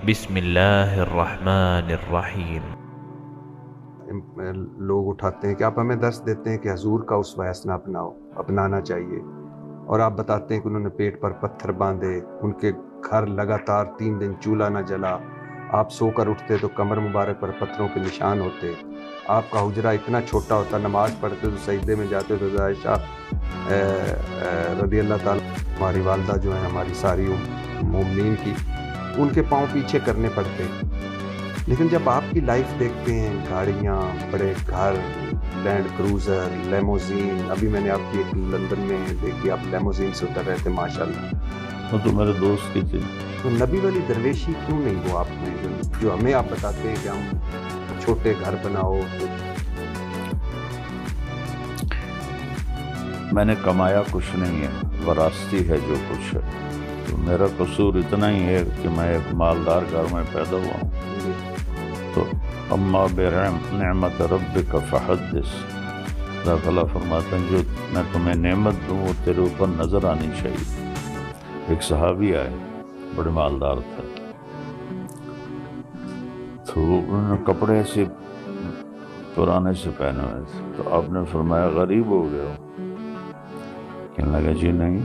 بسم اللہ الرحمن الرحیم۔ لوگ اٹھاتے ہیں کہ آپ ہمیں درس دیتے ہیں کہ حضور کا اسوہ حسنہ اپنانا چاہیے، اور آپ بتاتے ہیں کہ انہوں نے پیٹ پر پتھر باندھے، ان کے گھر لگاتار 3 دن چولہا نہ جلا، آپ سو کر اٹھتے تو کمر مبارک پر پتھروں کے نشان ہوتے، آپ کا حجرہ اتنا چھوٹا ہوتا، نماز پڑھتے تو سجدے میں جاتے تو عائشہ رضی اللہ تعالیٰ ہماری والدہ جو ہیں، ہماری ساری مومنین کی، ان کے پاؤں پیچھے کرنے پڑتے۔ لیکن جب آپ کی لائف دیکھتے ہیں، گاڑیاں، بڑے گھر، لینڈ کروزر، لیموزین، ابھی میں نے آپ کی ایک لندن میں دیکھی، آپ لیموزین سے اتر رہے تھے ماشاءاللہ، وہ تو میرے دوست کی تھی۔ تو نبی والی درویشی کیوں نہیں وہ آپ میں، جو ہمیں آپ بتاتے ہیں کہ ہم چھوٹے گھر بناؤ؟ میں نے کمایا کچھ نہیں ہے، وراثتی ہے جو کچھ ہے، تو میرا قصور اتنا ہی ہے کہ میں ایک مالدار گھر میں پیدا ہوا ہوں۔ تو اما بنعمت ربک فحدث، اللہ تعالیٰ فرماتے ہیں جو میں تمہیں نعمت دوں وہ تیرے اوپر نظر آنی چاہیے۔ ایک صحابی آئے، بڑے مالدار تھے، تو انہوں نے کپڑے ایسے پرانے سے پہنے ہوئے تھے، تو آپ نے فرمایا غریب ہو گئے ہو؟ کہنے لگا جی نہیں۔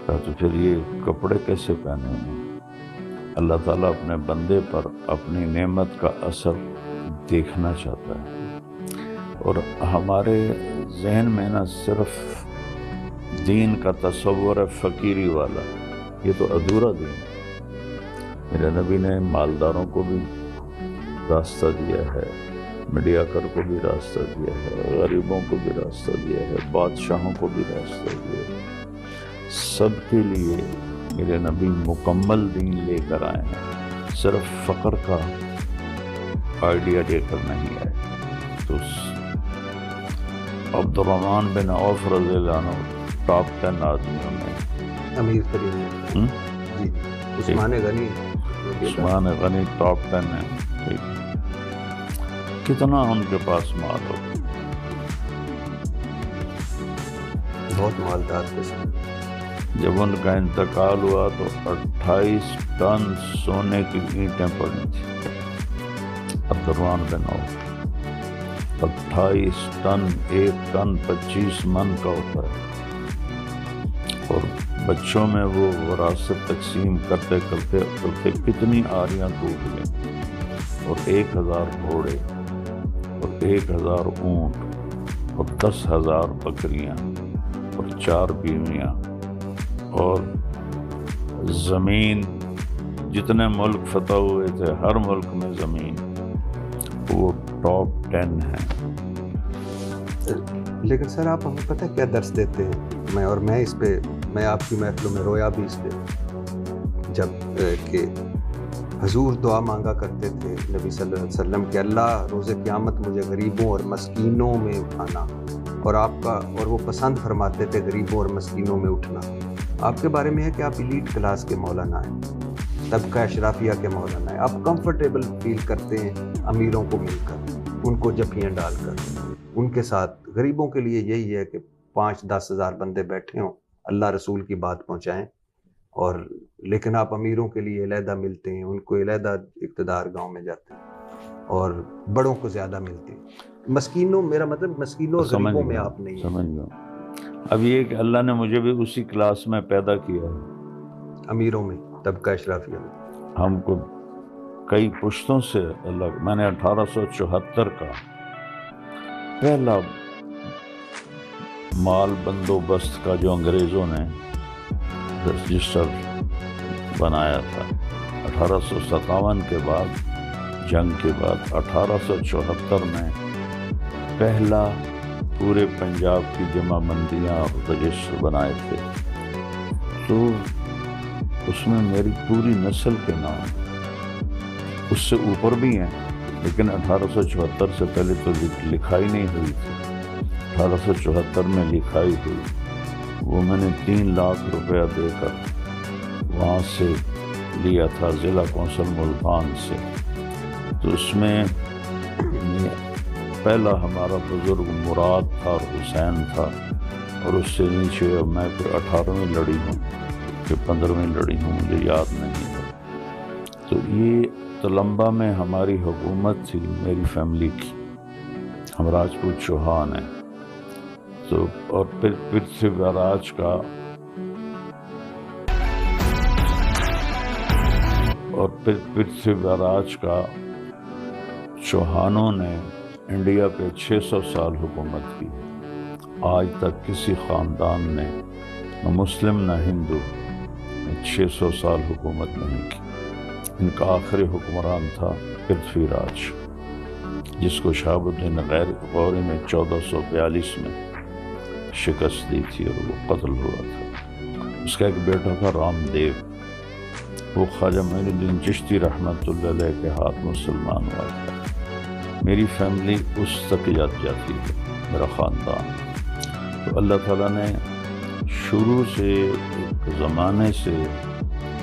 کہا تو پھر یہ کپڑے کیسے پہنے ہوئے؟ اللہ تعالیٰ اپنے بندے پر اپنی نعمت کا اثر دیکھنا چاہتا ہے، اور ہمارے ذہن میں نا صرف دین کا تصور ہے فقیری والا، یہ تو ادھورا دین ہے۔ میرے نبی نے مالداروں کو بھی راستہ دیا ہے، میڈیا کر کو بھی راستہ دیا ہے، غریبوں کو بھی راستہ دیا ہے، بادشاہوں کو بھی راستہ دیا ہے، سب کے لیے میرے نبی مکمل دین لے کر آئے ہیں، صرف فقر کا آئیڈیا لے کر نہیں آئے۔ تو عبد الرحمن بن عوف رضی اللہ عنہ ٹاپ 10 آدمیوں میں، امیر ترین جی، عثمان غنی، عثمان غنی ٹاپ 10 ہے، ٹھیک، کتنا ان کے پاس مال ہو، بہت مالدار تھے سب۔ جب ان کا انتقال ہوا تو 28 ٹن سونے کی اینٹیں پڑی تھی۔ عبد الرحمن بن عوف، 28 ٹن، 1 ٹن 25 من کا ہوتا ہے، اور بچوں میں وہ وراثت تقسیم کرتے کرتے کتنی آریاں ٹوٹ گئیں، اور 1000 گھوڑے، اور 1000 اونٹ، اور 10,000 بکریاں، اور 4 بیویاں، اور زمین جتنے ملک فتح ہوئے تھے ہر ملک میں زمین، وہ ٹاپ 10 ہے۔ لیکن سر آپ ہمیں پتہ کیا درس دیتے ہیں، میں اس پہ، میں آپ کی محفلوں میں رویا بھی اس پہ، جب کہ حضور دعا مانگا کرتے تھے نبی صلی اللہ علیہ وسلم کہ اللہ روز قیامت مجھے غریبوں اور مسکینوں میں اٹھانا، اور وہ پسند فرماتے تھے غریبوں اور مسکینوں میں اٹھنا۔ آپ کے بارے میں ہے کہ آپ ایلیٹ کلاس کے مولانا ہیں، طبقہ اشرافیہ کے مولانا ہیں، آپ کمفرٹیبل فیل کرتے ہیں امیروں کو مل کر، ان کو جفیاں ڈال کر، ان کے ساتھ۔ غریبوں کے لیے یہی ہے کہ 5-10 ہزار بندے بیٹھے ہوں، اللہ رسول کی بات پہنچائیں، لیکن آپ امیروں کے لیے علیحدہ ملتے ہیں، ان کو علیحدہ اقتدار گاؤں میں جاتے ہیں، اور بڑوں کو زیادہ ملتے ہیں۔ مسکینوں، میرا مطلب مسکینوں اور غریبوں میں آپ نہیں ہیں۔ سمجھ گیا۔ اب یہ کہ اللہ نے مجھے بھی اسی کلاس میں پیدا کیا ہے، امیروں میں، طبقہ اشرافیہ میں۔ ہم کو کئی پشتوں سے اللہ، میں نے 1874 کا پہلا مال بندوبست کا جو انگریزوں نے رجسٹر بنایا تھا، 1857 کے بعد، جنگ کے بعد 1874 میں پہلا پورے پنجاب کی جمع بندیاں اور رجسٹر بنائے تھے، تو اس میں میری پوری نسل کے نام، اس سے اوپر بھی ہیں، لیکن 1874 سے پہلے تو لکھائی نہیں ہوئی تھی، 1874 میں لکھائی ہوئی، وہ میں نے 3 لاکھ روپیہ دے کر وہاں سے لیا تھا، ضلع کونسل ملتان سے۔ تو اس میں پہلا ہمارا بزرگ مراد تھا اور حسین تھا، اور اس سے نیچے میں کوئی 18ویں لڑی ہوں کہ 15ویں لڑی ہوں، مجھے یاد نہیں ہے۔ تو یہ تلمبا میں ہماری حکومت تھی میری فیملی کی، ہم راجپوت چوہان ہیں، تو اور پھر پرتھوی راج کا چوہانوں نے انڈیا پہ 600 سال حکومت کی. آج تک کسی خاندان نے نہ مسلم نہ ہندو 600 سال حکومت نہیں کی. ان کا آخری حکمران تھا پرتھوی راج، جس کو شہاب الدین غوری نے 1442 میں شکست دی تھی اور وہ قتل ہوا تھا. اس کا ایک بیٹا تھا رام دیو، وہ خواجہ معین الدین چشتی رحمۃ اللہ علیہ کے ہاتھ مسلمان ہوا تھا. میری فیملی اس تک جاتی ہے، میرا خاندان. تو اللہ تعالیٰ نے شروع سے ایک زمانے سے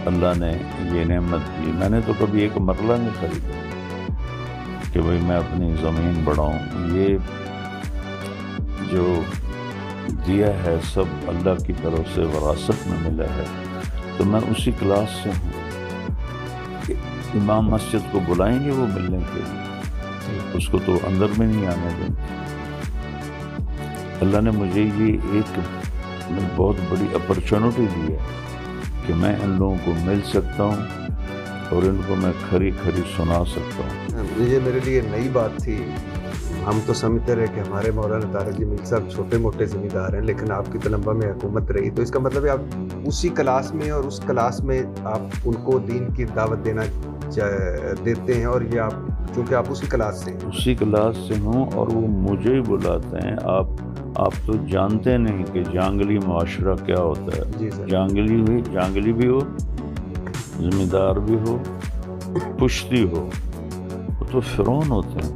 اللہ نے یہ نعمت دی. میں نے تو کبھی ایک مرلہ نہیں خریدا کہ بھئی میں اپنی زمین بڑھاؤں. یہ جو دیا ہے سب اللہ کی طرف سے وراثت میں ملا ہے. تو میں اسی کلاس سے ہوں کہ امام مسجد کو بلائیں گے وہ ملنے کے لیے، اس کو تو اندر میں نہیں آنے دیں. اللہ نے مجھے یہ ایک بہت بڑی اپرچونٹی دی ہے کہ میں ان لوگوں کو مل سکتا ہوں اور ان کو میں کھری سنا سکتا ہوں. یہ میرے لیے نئی بات تھی. ہم تو سمجھتے رہے کہ ہمارے مولانا طارق جمیل صاحب چھوٹے موٹے زمیندار ہیں، لیکن آپ کی تلمبا میں حکومت رہی، تو اس کا مطلب ہے آپ اسی کلاس میں اور اس کلاس میں آپ ان کو دین کی دعوت دیتے ہیں، اور یہ آپ چونکہ آپ اسی کلاس سے ہیں. اسی کلاس سے ہوں اور وہ مجھے ہی بلاتے ہیں. آپ تو جانتے نہیں کہ جانگلی معاشرہ کیا ہوتا ہے. جی سر. جانگلی بھی ہو، زمیندار بھی ہو، پشتی ہو، وہ تو فرعون ہوتے ہیں.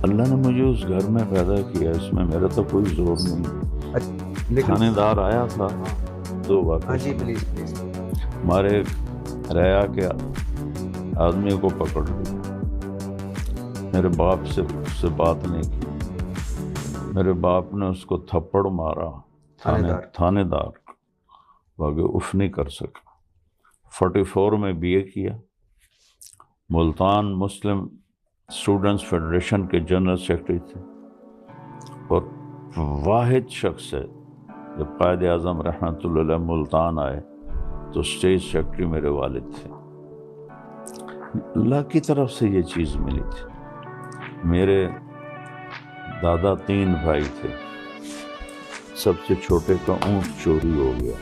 اللہ نے مجھے اس گھر میں پیدا کیا، اس میں میرا تو کوئی زور نہیں. تھانے دار آیا تھا 2 بار. جی پلیز. ہمارے ریا کے آدمی کو پکڑ لیا، میرے باپ سے بات نہیں کی. میرے باپ نے اس کو تھپڑ مارا، تھانے دار باقی اف نہیں کر سکا. 44 میں BA کیا. ملتان مسلم اسٹوڈنٹس فیڈریشن کے جنرل سیکرٹری تھے، اور واحد شخص ہے جب قائد اعظم رحمۃ اللہ علیہ ملتان آئے تو اسٹیج سیکرٹری میرے والد تھے. اللہ کی طرف سے یہ چیز ملی تھی. میرے دادا 3 بھائی تھے، سب سے چھوٹے کا اونٹ چوری ہو گیا.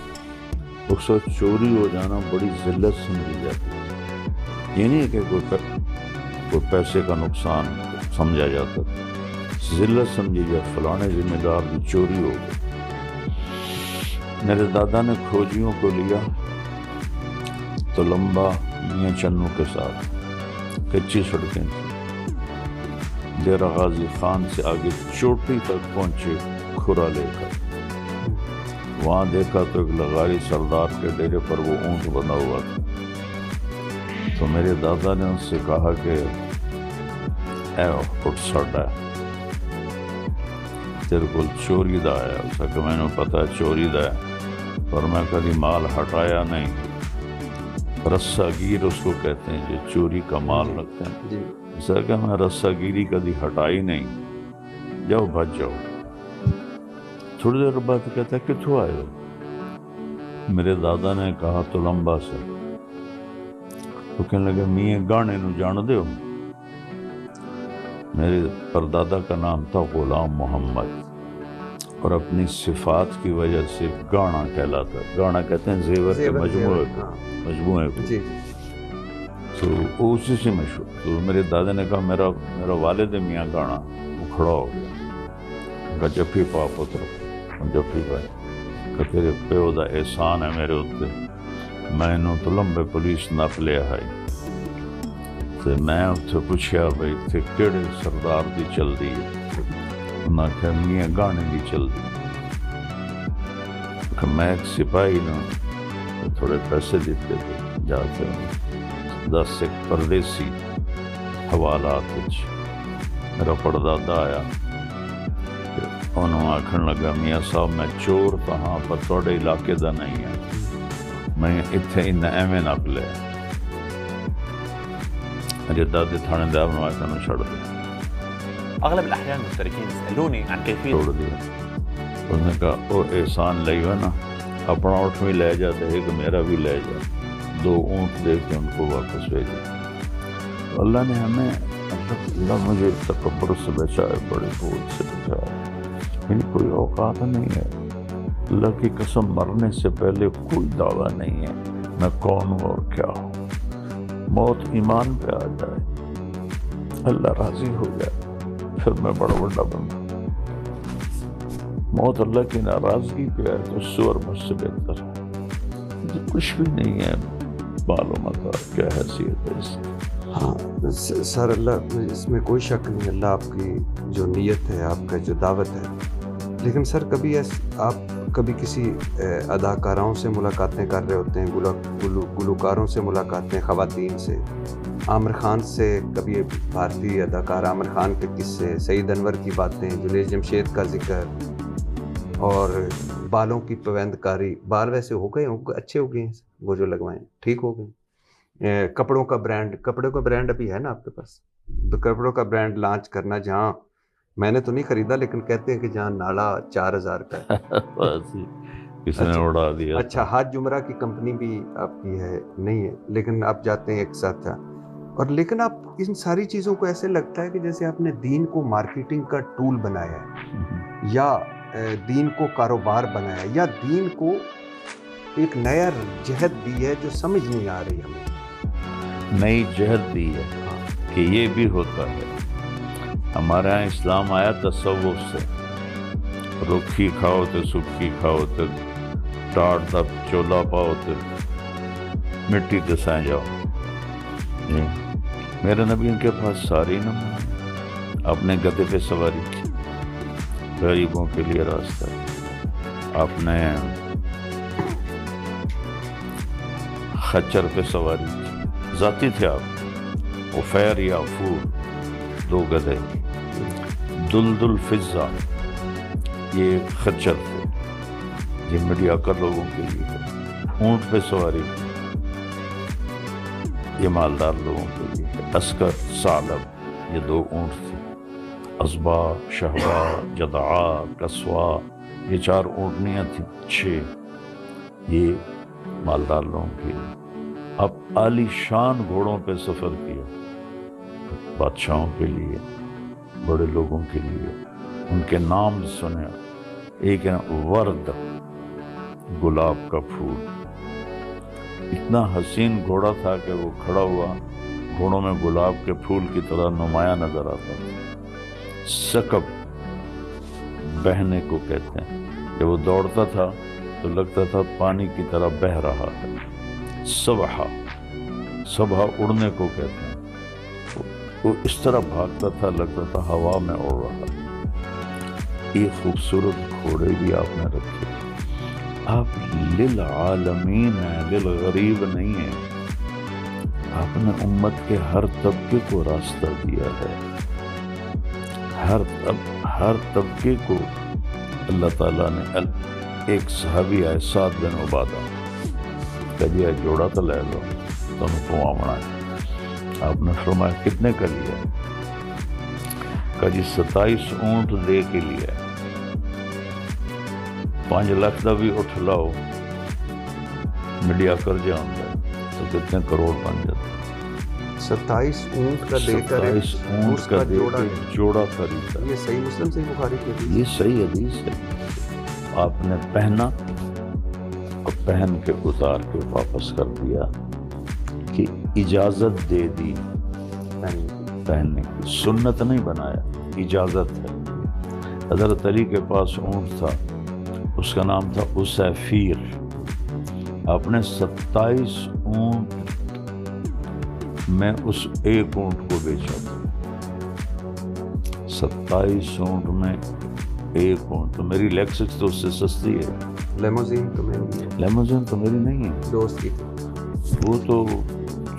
اس وقت چوری ہو جانا بڑی ذلت سمجھی جاتی ہے. یہ نہیں کہ کوئی پیسے کا نقصان سمجھا جاتا، ذلت سمجھی جاتی. فلانے ذمہ دار کی چوری ہو گئی. میرے دادا نے کھوجیوں کو لیا تلمبا میاں چنو کے ساتھ. کچی سڑکیں تھیں. ڈیرہ غازی خان سے آگے چوٹی تک پہنچے کھرا لے کر. وہاں دیکھا تو ایک لغاری سردار کے ڈیرے پر وہ اونٹ بنا ہوا تھا. تو میرے دادا نے اس سے کہا کہ اے اٹھ ساڈا تیرے کو چوری دا ہے. اس کہ میں نے پتا چوری دا ہے، پر میں کبھی مال ہٹایا نہیں. رسا گیر اس کو کہتے ہیں جو چوری کا مال رکھتے ہیں. ایسا کہ میں رسا گیری کبھی ہٹائی نہیں. جاؤ بھج جاؤ. تھوڑی دیر بعد کہتا ہے کتوں آئے ہو؟ میرے دادا نے کہا تلمبا سے. تو کہنے لگے میاں گانے نو جان دے ہو؟ میرے پردادا کا نام تھا غلام محمد، اور اپنی صفات کی وجہ سے گانا کہلاتا. گانا کہتے ہیں زیور کے مجموعے کو. تو وہ اسی سے مشہور. تو میرے دادا نے کہا میرا والد میاں گانا. وہ کھڑا ہو گیا، کہا جفی پا پتر. جفی پائے کہ تیرے پیو دا احسان ہے میرے اتنے، میں انہوں تلمبے پولیس نپ لیا ہے. تو میں اتنے پوچھا بھائی اتنے کہڑے سردار دی چل دی ہے؟ انہاں کہا میاں گانے دی چل دی. کہ میں ایک سپاہی نے تھوڑے پیسے دیتے تھے جاتے ہیں 10 ایک پردیسی حوالات وچ. میرا پردادا آیا، انہوں آکھن لگا میاں صاحب میں چور تو ہاں پر تھوڑے علاقے دا نہیں ہے. میں اتنے ان ایویں نپ لیا جدا دے تھانے دار نواز میں چھوڑ دیا. اغلب الاحيان المشتركين يسالوني عن كيفيه چھوڑ دیا. اس نے کہا وہ احسان لئی ہوا نا اپنا اونٹ بھی لے جا تو ایک میرا بھی لے جا, 2 اونٹ دے کے ان کو واپس بھیجا. تو اللہ نے ہمیں اللہ مجھے تکبر سے بچائے, بڑے بھول سے بچائے. یعنی کوئی اوقات نہیں ہے. اللہ کی قسم مرنے سے پہلے کوئی دعویٰ نہیں ہے میں کون ہوں اور کیا ہوں. موت ایمان پہ آ جائے, اللہ راضی ہو جائے, پھر میں بڑا بڑا بندہ. موت اللہ کی ناراضگی پہ آئے تو سور مجھ سے بہتر ہے. کچھ بھی نہیں ہے معلوم تھا کیا حیثیت ہے اس کی. ہاں سر, اللہ اس میں کوئی شک نہیں, اللہ آپ کی جو نیت ہے, آپ کا جو دعوت ہے. لیکن سر کبھی آپ کبھی کسی اداکاراؤں سے ملاقاتیں کر رہے ہوتے ہیں, گلوکاروں سے ملاقاتیں, خواتین سے, عامر خان سے, کبھی بھارتی اداکار عامر خان کے قصے, سعید انور کی باتیں, جنید جمشید کا ذکر, اور بالوں کی پویند کاری. بال ویسے ہو گئے اچھے ہو گئے ہیں وہ جو لگوائیں, ٹھیک ہو گئے. کپڑوں کا برانڈ ابھی ہے نا آپ کے پاس, کپڑوں کا برانڈ لانچ کرنا, جہاں میں نے تو نہیں خریدا لیکن کہتے ہیں کہ جہاں نالا 4000 کا ہے. کس نے اڑا دیا. اچھا, حاج جمرہ کی کمپنی بھی آپ کی ہے نہیں ہے, لیکن آپ جاتے ہیں ایک ساتھ تھا. اور لیکن آپ ان ساری چیزوں کو ایسے لگتا ہے کہ جیسے آپ نے دین کو مارکیٹنگ کا ٹول بنایا ہے, یا دین کو کاروبار بنایا ہے, یا دین کو ایک نیا جہد دی ہے جو سمجھ نہیں آ رہی ہمیں. نئی جہد دی ہے کہ یہ بھی ہوتا ہے. ہمارے ہاں اسلام آیا تصوف سے, رکھی کھاؤ تو سکھی کھاؤ تو ٹاٹ تب چولا پاؤ تو مٹی دسائیں جاؤ. میرے نبی کے پاس ساری نمبر, اپنے گدھے پہ سواری کی, غریبوں کے لیے راستہ, اپنے خچر پہ سواری کی, ذاتی تھے آپ. عفیر یا عفور 2 گدھے, دلدل فضہ یہ خچر تھے, یہ میڈیا کر لوگوں کے لیے. اونٹ پہ سواری کی, یہ مالدار لوگوں کے لیے. عسکر ثعلب یہ 2 اونٹ تھے. ازبا, شہبا, جدعا, کسوا یہ 4 اونٹنیاں تھیں. 6 یہ مالدار لوگوں کے لیے. اب عالی شان گھوڑوں پہ سفر کیا, بادشاہوں کے لیے, بڑے لوگوں کے لیے. ان کے نام سنے, ایک ہے ورد, گلاب کا پھول. اتنا حسین گھوڑا تھا کہ وہ کھڑا ہوا گھوڑوں میں گلاب کے پھول کی طرح نمایاں نظر آتا تھا. سکب بہنے کو کہتے ہیں, کہ وہ دوڑتا تھا تو لگتا تھا پانی کی طرح بہہ رہا ہے. سبحہ اڑنے کو کہتے ہیں, وہ اس طرح بھاگتا تھا لگتا تھا ہوا میں اڑ رہا. ایک خوبصورت گھوڑے بھی آپ نے رکھے. آپ للعالمین ہیں, للغریب نہیں ہیں. آپ نے امت کے ہر طبقے کو راستہ دیا ہے. ہر طبقے کو اللہ تعالیٰ نے. ایک صحابی آئے سعد بن عبادہ, کہ جی جوڑا تو لے لو تم کو آمنا ہے. آپ نے فرمایا کتنے کا لیا؟ کہ جی 27 اونٹ دے کے لیا. 5 لاکھ دا بھی اٹھ لاؤ میڈیا کر جاؤں گا تو کتنے کروڑ بن جاتے. 27 اونٹ کا دے کر 27 اونٹ کا دے کے جوڑا خریدا. یہ صحیح مسلم سے بخاری کی حدیث. یہ صحیح حدیث ہے. آپ نے پہنا اور پہن کے اتار کے واپس کر دیا کہ اجازت دے دی پہننے کی. سنت نہیں بنایا, اجازت ہے. حضرت علی کے پاس اونٹ تھا, اس کا نام تھا اسیفیر. آپ نے 27 اونٹ میں اس ایک اونٹ کو بیچا تھا. 27 اونٹ میں ایک اونٹ. تو میری لیکسس تو اس سے سستی ہے. لیموزین تو میری ہے. لیموزین تو میری نہیں ہے, دوست کی. وہ تو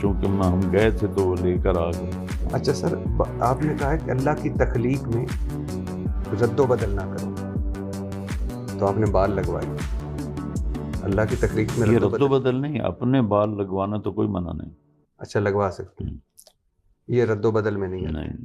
چونکہ ہم گئے تھے تو وہ لے کر آ گئے. اچھا سر, آپ نے کہا کہ اللہ کی تخلیق میں رد و بدل نہ کرو, تو آپ نے بال لگوائے. اللہ کی تخلیق میں یہ رد و بدل نہیں، اپنے بال لگوانا تو کوئی منع نہیں. اچھا لگوا سکتے ہیں، یہ رد و بدل میں نہیں ہے. نہیں.